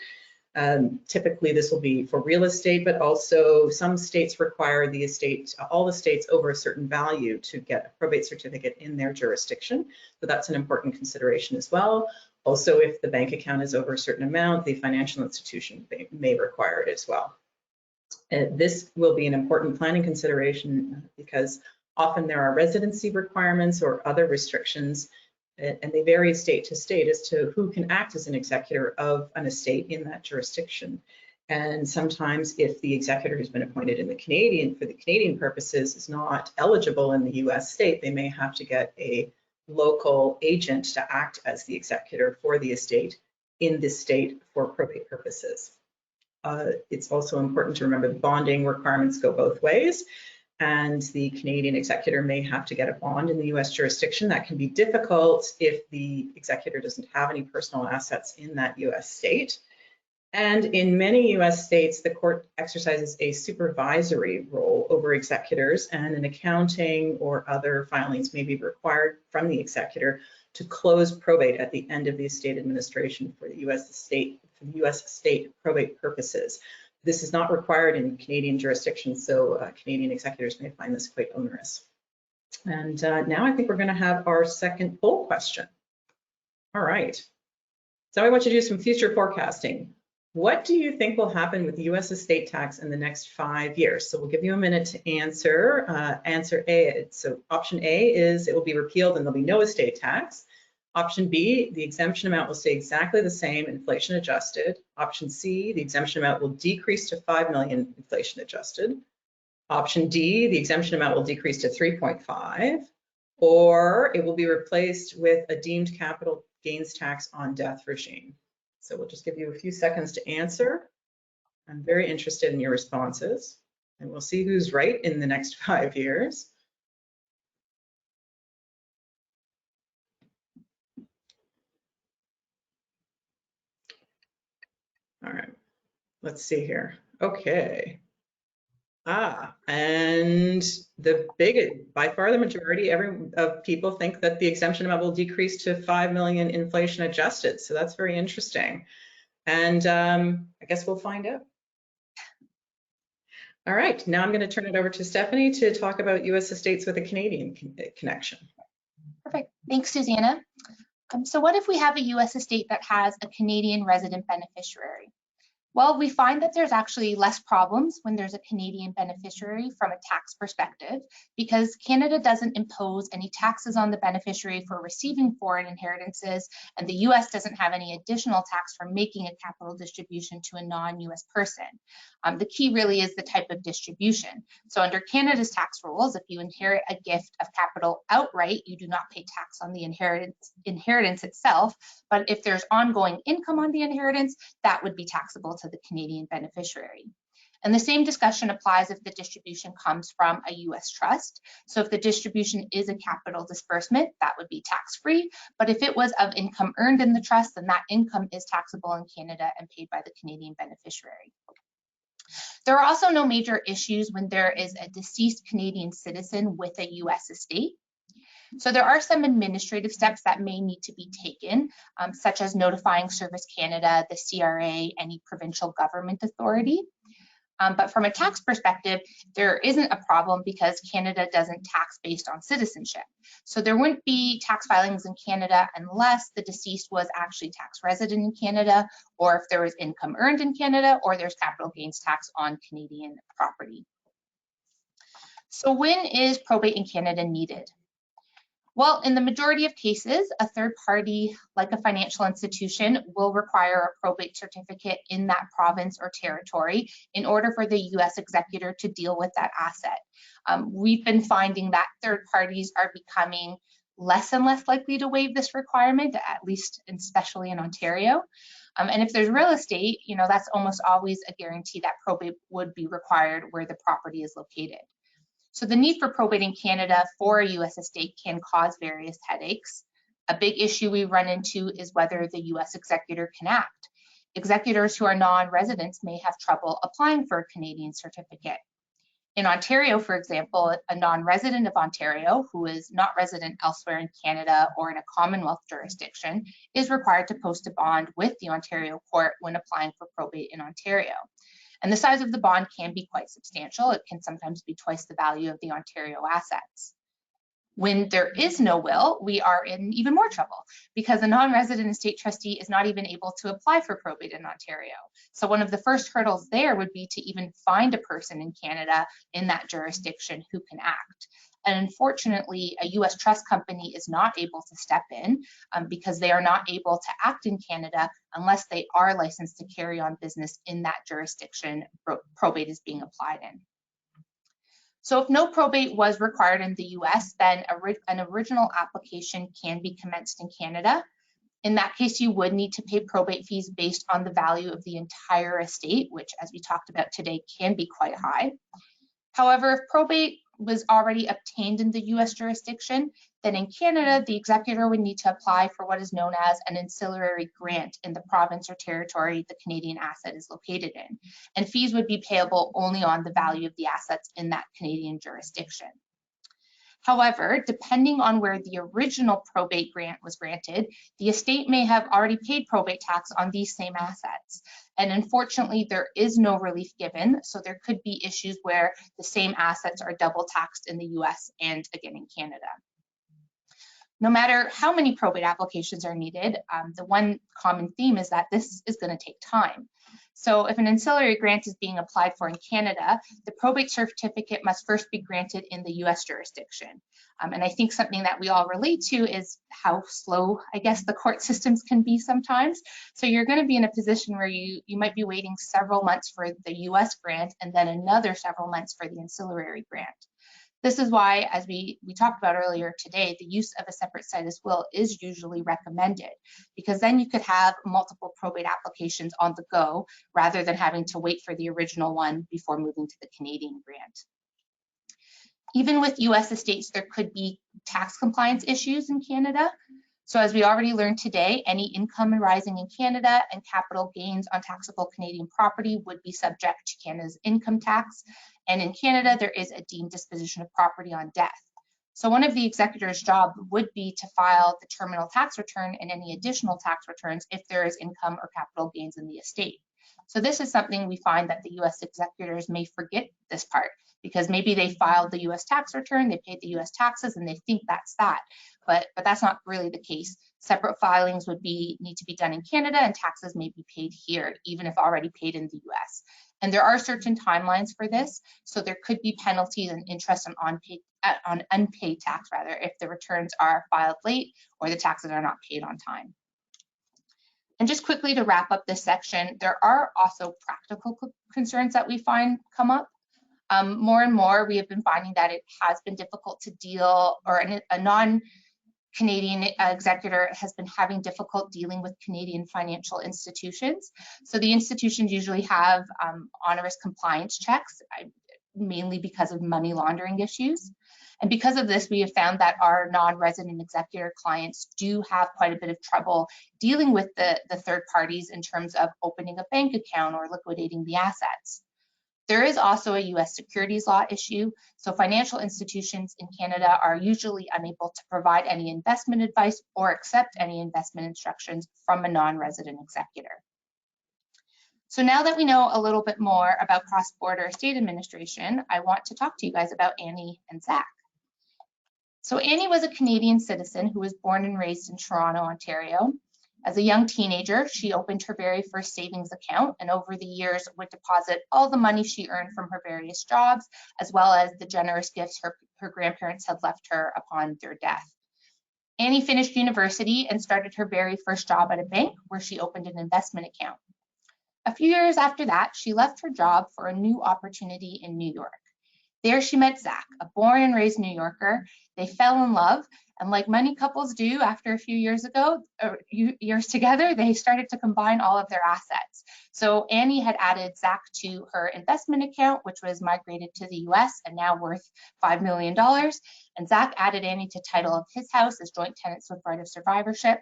Typically this will be for real estate, but also some states require the estate, all the states over a certain value to get a probate certificate in their jurisdiction. So that's an important consideration as well. Also, if the bank account is over a certain amount, the financial institution may require it as well. This will be an important planning consideration because often there are residency requirements or other restrictions, and they vary state to state as to who can act as an executor of an estate in that jurisdiction. And sometimes if the executor who's been appointed in for the Canadian purposes is not eligible in the US state, they may have to get a local agent to act as the executor for the estate in this state for probate purposes. It's also important to remember the bonding requirements go both ways, and the Canadian executor may have to get a bond in the US jurisdiction. That can be difficult if the executor doesn't have any personal assets in that US state. And in many US states, the court exercises a supervisory role over executors, and an accounting or other filings may be required from the executor to close probate at the end of the estate administration for the US estate probate purposes. This is not required in Canadian jurisdictions, so Canadian executors may find this quite onerous. And now I think we're going to have our second poll question. All right. So I want you to do some future forecasting. What do you think will happen with US estate tax in the next 5 years? So we'll give you a minute to answer. Answer A. So option A is it will be repealed and there'll be no estate tax. Option B, the exemption amount will stay exactly the same, inflation adjusted. Option C, the exemption amount will decrease to 5 million, inflation adjusted. Option D, the exemption amount will decrease to 3.5, or it will be replaced with a deemed capital gains tax on death regime. So we'll just give you a few seconds to answer. I'm very interested in your responses, and we'll see who's right in the next 5 years. All right, let's see here. Okay. And by far the majority of people think that the exemption amount will decrease to 5 million inflation adjusted. So that's very interesting. And I guess we'll find out. All right, now I'm going to turn it over to Stephanie to talk about US estates with a Canadian connection. Perfect. Thanks, Susanna. So what if we have a US estate that has a Canadian resident beneficiary? Well, we find that there's actually less problems when there's a Canadian beneficiary from a tax perspective, because Canada doesn't impose any taxes on the beneficiary for receiving foreign inheritances, and the US doesn't have any additional tax for making a capital distribution to a non-US person. The key really is the type of distribution. So under Canada's tax rules, if you inherit a gift of capital outright, you do not pay tax on the inheritance itself, but if there's ongoing income on the inheritance, that would be taxable to the Canadian beneficiary. And the same discussion applies if the distribution comes from a US trust. So if the distribution is a capital disbursement, that would be tax-free. But if it was of income earned in the trust, then that income is taxable in Canada and paid by the Canadian beneficiary. There are also no major issues when there is a deceased Canadian citizen with a US estate. So there are some administrative steps that may need to be taken, such as notifying Service Canada, the CRA, any provincial government authority. But from a tax perspective, there isn't a problem because Canada doesn't tax based on citizenship. So there wouldn't be tax filings in Canada unless the deceased was actually tax resident in Canada, or if there was income earned in Canada, or there's capital gains tax on Canadian property. So when is probate in Canada needed? Well, in the majority of cases, a third party, like a financial institution, will require a probate certificate in that province or territory in order for the U.S. executor to deal with that asset. We've been finding that third parties are becoming less and less likely to waive this requirement, at least and especially in Ontario. And if there's real estate, that's almost always a guarantee that probate would be required where the property is located. So the need for probate in Canada for a U.S. estate can cause various headaches. A big issue we run into is whether the U.S. executor can act. Executors who are non-residents may have trouble applying for a Canadian certificate. In Ontario, for example, a non-resident of Ontario who is not resident elsewhere in Canada or in a Commonwealth jurisdiction is required to post a bond with the Ontario court when applying for probate in Ontario. And the size of the bond can be quite substantial. It can sometimes be twice the value of the Ontario assets. When there is no will, we are in even more trouble because a non-resident estate trustee is not even able to apply for probate in Ontario. So one of the first hurdles there would be to even find a person in Canada in that jurisdiction who can act. And unfortunately, a U.S. trust company is not able to step in because they are not able to act in Canada unless they are licensed to carry on business in that jurisdiction probate is being applied in. So if no probate was required in the U.S., then an original application can be commenced in Canada. In that case, you would need to pay probate fees based on the value of the entire estate, which, as we talked about today, can be quite high. However, if probate was already obtained in the U.S. jurisdiction, then in Canada, the executor would need to apply for what is known as an ancillary grant in the province or territory the Canadian asset is located in. And fees would be payable only on the value of the assets in that Canadian jurisdiction. However, depending on where the original probate grant was granted, the estate may have already paid probate tax on these same assets. And unfortunately, there is no relief given, so there could be issues where the same assets are double taxed in the US and again in Canada. No matter how many probate applications are needed, the one common theme is that this is going to take time. So if an ancillary grant is being applied for in Canada, the probate certificate must first be granted in the US jurisdiction. And I think something that we all relate to is how slow, I guess, the court systems can be sometimes. So you're going to be in a position where you might be waiting several months for the US grant and then another several months for the ancillary grant. This is why, as we talked about earlier today, the use of a separate situs will is usually recommended, because then you could have multiple probate applications on the go rather than having to wait for the original one before moving to the Canadian grant. Even with US estates, there could be tax compliance issues in Canada. So as we already learned today, any income arising in Canada and capital gains on taxable Canadian property would be subject to Canada's income tax. And in Canada, there is a deemed disposition of property on death. So one of the executor's job would be to file the terminal tax return and any additional tax returns if there is income or capital gains in the estate. So this is something we find that the US executors may forget this part, because maybe they filed the US tax return, they paid the US taxes, and they think that's that. But that's not really the case. Separate filings would need to be done in Canada, and taxes may be paid here, even if already paid in the US. And there are certain timelines for this, so there could be penalties and interest on unpaid tax, if the returns are filed late or the taxes are not paid on time. And just quickly to wrap up this section, there are also practical concerns that we find come up. More and more, we have been finding that it has been difficult to deal, or a non-Canadian executor has been having difficult dealing with Canadian financial institutions. So the institutions usually have onerous compliance checks, mainly because of money laundering issues. And because of this, we have found that our non-resident executor clients do have quite a bit of trouble dealing with the third parties in terms of opening a bank account or liquidating the assets. There is also a US securities law issue. So financial institutions in Canada are usually unable to provide any investment advice or accept any investment instructions from a non-resident executor. So now that we know a little bit more about cross-border estate administration, I want to talk to you guys about Annie and Zach. So Annie was a Canadian citizen who was born and raised in Toronto, Ontario. As a young teenager, she opened her very first savings account and over the years would deposit all the money she earned from her various jobs, as well as the generous gifts her grandparents had left her upon their death. Annie finished university and started her very first job at a bank where she opened an investment account. A few years after that, she left her job for a new opportunity in New York. There she met Zach, a born and raised New Yorker. They fell in love, and like many couples do after a few years together, they started to combine all of their assets. So Annie had added Zach to her investment account, which was migrated to the US and now worth $5 million. And Zach added Annie to title of his house as joint tenants with right of survivorship.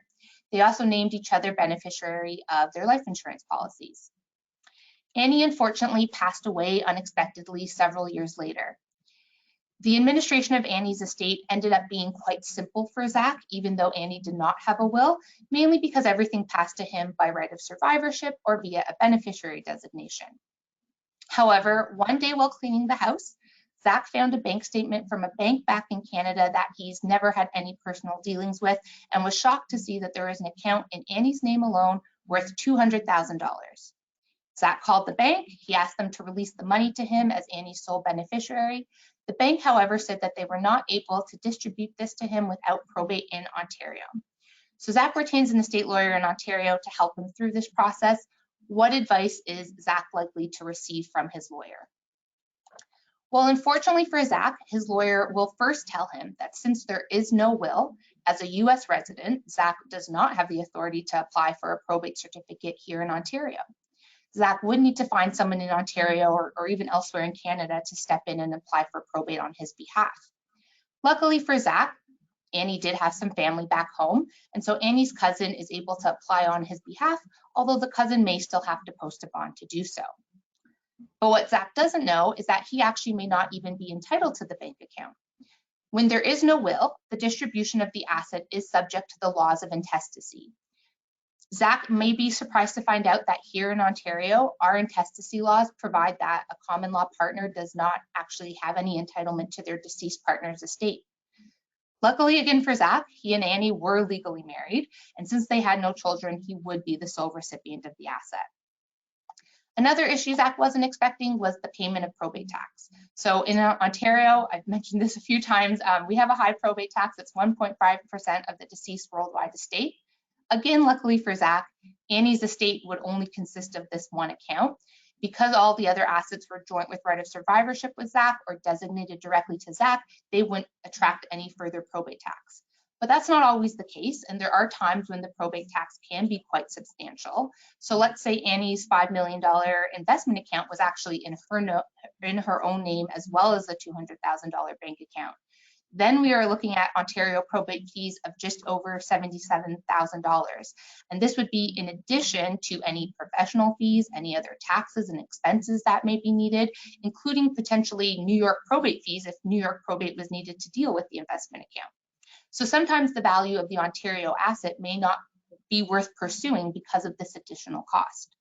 They also named each other beneficiary of their life insurance policies. Annie unfortunately passed away unexpectedly several years later. The administration of Annie's estate ended up being quite simple for Zach, even though Annie did not have a will, mainly because everything passed to him by right of survivorship or via a beneficiary designation. However, one day while cleaning the house, Zach found a bank statement from a bank back in Canada that he's never had any personal dealings with and was shocked to see that there was an account in Annie's name alone worth $200,000. Zach called the bank. He asked them to release the money to him as Annie's sole beneficiary. The bank, however, said that they were not able to distribute this to him without probate in Ontario. So Zach retains an estate lawyer in Ontario to help him through this process. What advice is Zach likely to receive from his lawyer? Well, unfortunately for Zach, his lawyer will first tell him that since there is no will, as a US resident, Zach does not have the authority to apply for a probate certificate here in Ontario. Zach would need to find someone in Ontario or even elsewhere in Canada to step in and apply for probate on his behalf. Luckily for Zach, Annie did have some family back home, and so Annie's cousin is able to apply on his behalf, although the cousin may still have to post a bond to do so. But what Zach doesn't know is that he actually may not even be entitled to the bank account. When there is no will, the distribution of the asset is subject to the laws of intestacy. Zach may be surprised to find out that here in Ontario, our intestacy laws provide that a common law partner does not actually have any entitlement to their deceased partner's estate. Luckily again for Zach, he and Annie were legally married, and since they had no children, he would be the sole recipient of the asset. Another issue Zach wasn't expecting was the payment of probate tax. So in Ontario, I've mentioned this a few times, we have a high probate tax. It's 1.5% of the deceased worldwide estate. Again, luckily for Zach, Annie's estate would only consist of this one account. Because all the other assets were joint with right of survivorship with Zach or designated directly to Zach, they wouldn't attract any further probate tax. But that's not always the case, and there are times when the probate tax can be quite substantial. So let's say Annie's $5 million investment account was actually in her own name as well as the $200,000 bank account. Then we are looking at Ontario probate fees of just over $77,000. And this would be in addition to any professional fees, any other taxes and expenses that may be needed, including potentially New York probate fees if New York probate was needed to deal with the investment account. So sometimes the value of the Ontario asset may not be worth pursuing because of this additional cost.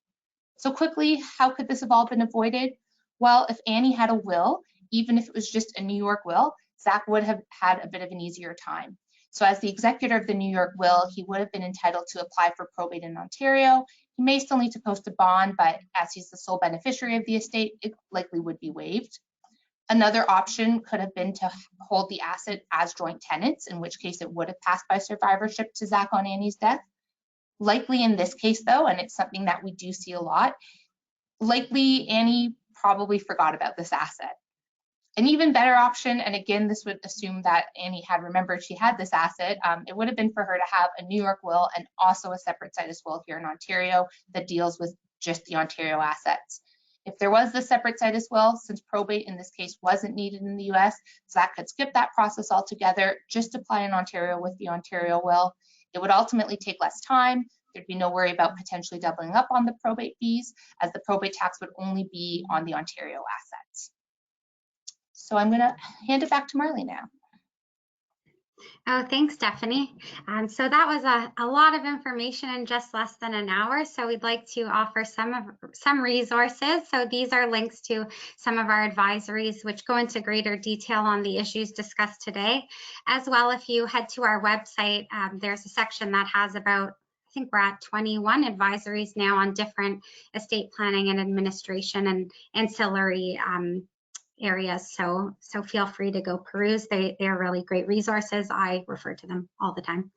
So quickly, how could this have all been avoided? Well, if Annie had a will, even if it was just a New York will, Zach would have had a bit of an easier time. So as the executor of the New York will, he would have been entitled to apply for probate in Ontario. He may still need to post a bond, but as he's the sole beneficiary of the estate, it likely would be waived. Another option could have been to hold the asset as joint tenants, in which case it would have passed by survivorship to Zach on Annie's death. Likely in this case though, and it's something that we do see a lot, likely Annie probably forgot about this asset. An even better option, and again, this would assume that Annie had remembered she had this asset, it would have been for her to have a New York will and also a separate situs will here in Ontario that deals with just the Ontario assets. If there was the separate situs will, since probate in this case wasn't needed in the US, Zach could skip that process altogether, just apply in Ontario with the Ontario will. It would ultimately take less time. There'd be no worry about potentially doubling up on the probate fees, as the probate tax would only be on the Ontario assets. So I'm going to hand it back to Marley now. Oh, thanks, Stephanie. So that was a lot of information in just less than an hour. So we'd like to offer some resources. So these are links to some of our advisories, which go into greater detail on the issues discussed today. As well, if you head to our website, there's a section that has about, I think we're at 21 advisories now on different estate planning and administration and ancillary areas. So feel free to go peruse. They are really great resources. I refer to them all the time.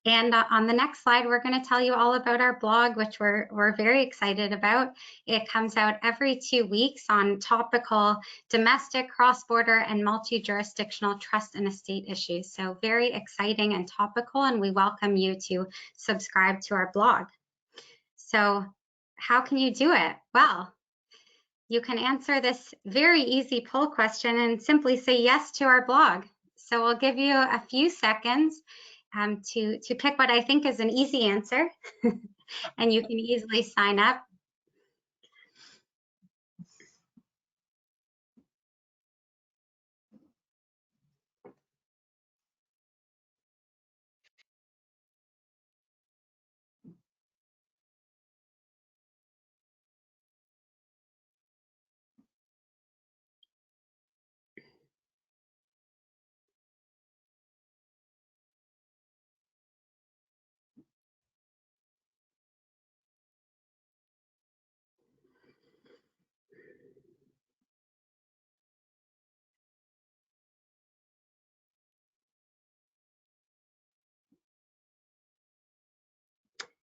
And on the next slide, we're going to tell you all about our blog, which we're very excited about. It comes out every 2 weeks on topical domestic, cross-border, and multi-jurisdictional trust and estate issues. So very exciting and topical, and we welcome you to subscribe to our blog. So how can you do it? Well, you can answer this very easy poll question and simply say yes to our blog. So we'll give you a few seconds to pick what I think is an easy answer, and you can easily sign up.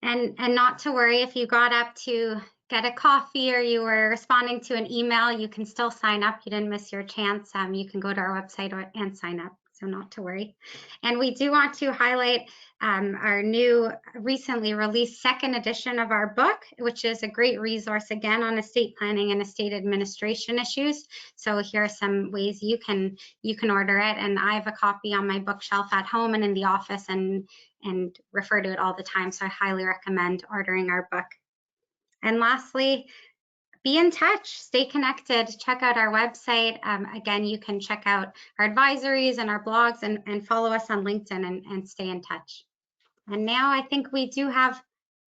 And not to worry, if you got up to get a coffee or you were responding to an email, you can still sign up. You didn't miss your chance. You can go to our website and sign up, so not to worry. And we do want to highlight our new recently released second edition of our book, which is a great resource again on estate planning and estate administration issues. So here are some ways you can order it, and I have a copy on my bookshelf at home and in the office, and refer to it all the time. So I highly recommend ordering our book. And lastly, be in touch, stay connected, check out our website. Again, you can check out our advisories and our blogs and follow us on LinkedIn and stay in touch. And now I think we do have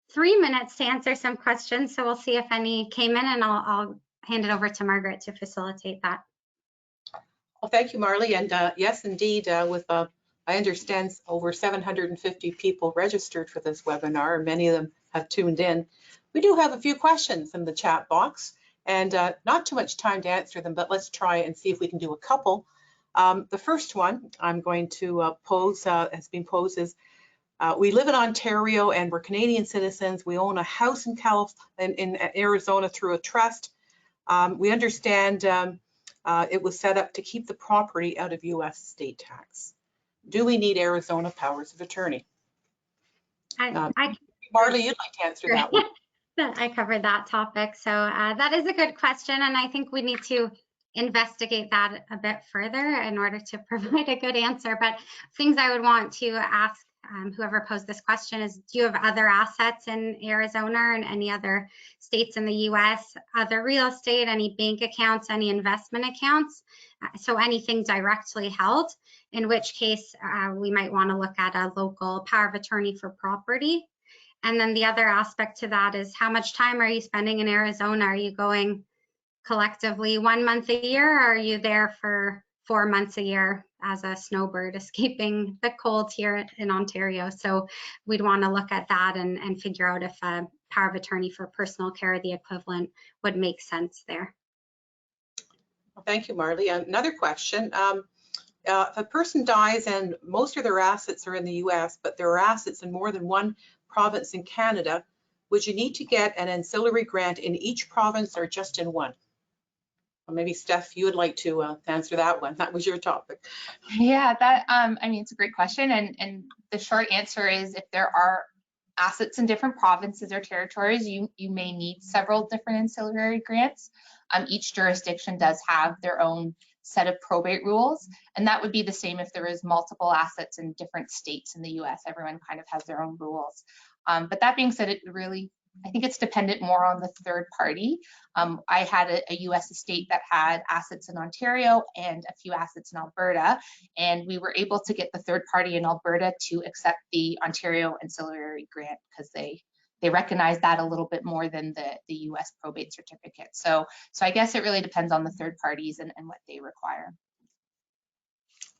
3 minutes to answer some questions. So we'll see if any came in, and I'll hand it over to Margaret to facilitate that. Well, thank you, Marley. And yes, indeed, I understand over 750 people registered for this webinar, and many of them have tuned in. We do have a few questions in the chat box, and not too much time to answer them, but let's try and see if we can do a couple. The first one I'm going to pose, has been posed, is we live in Ontario and we're Canadian citizens. We own a house in Arizona through a trust. We understand it was set up to keep the property out of U.S. state tax. Do we need Arizona powers of attorney? Marley, you'd like to answer that one. I covered that topic. So that is a good question, and I think we need to investigate that a bit further in order to provide a good answer. But things I would want to ask whoever posed this question is, do you have other assets in Arizona and any other states in the US, other real estate, any bank accounts, any investment accounts? So anything directly held, in which case we might want to look at a local power of attorney for property. And then the other aspect to that is, how much time are you spending in Arizona? Are you going collectively 1 month a year, or are you there for 4 months a year as a snowbird escaping the cold here in Ontario? So we'd want to look at that and figure out if a power of attorney for personal care or the equivalent would make sense there. Well, thank you, Marley. Another question. If a person dies and most of their assets are in the US, but there are assets in more than one province in Canada, would you need to get an ancillary grant in each province or just in one? Well, maybe Steph, you would like to answer that one. That was your topic. Yeah, that I mean, it's a great question, and the short answer is, if there are assets in different provinces or territories, you may need several different ancillary grants. Each jurisdiction does have their own set of probate rules, and that would be the same if there is multiple assets in different states in the US. Everyone kind of has their own rules. But that being said, it really I think it's dependent more on the third party. I had a US estate that had assets in Ontario and a few assets in Alberta, and we were able to get the third party in Alberta to accept the Ontario ancillary grant because they recognize that a little bit more than the US probate certificate. So I guess it really depends on the third parties and what they require.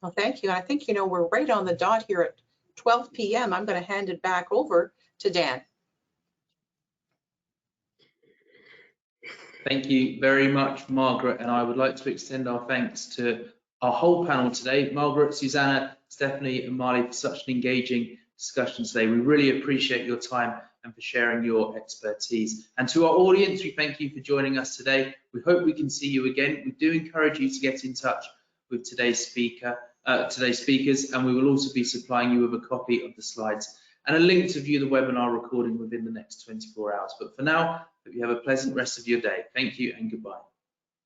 Well, thank you. And I think, you know, we're right on the dot here at 12 p.m. I'm going to hand it back over to Dan. Thank you very much, Margaret, and I would like to extend our thanks to our whole panel today, Margaret, Susanna, Stephanie and Marley, for such an engaging discussion today. We really appreciate your time and for sharing your expertise. And to our audience, we thank you for joining us today. We hope we can see you again. We do encourage you to get in touch with today's speakers, and we will also be supplying you with a copy of the slides and a link to view the webinar recording within the next 24 hours. But for now, hope you have a pleasant rest of your day. Thank you and goodbye.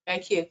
Thank you.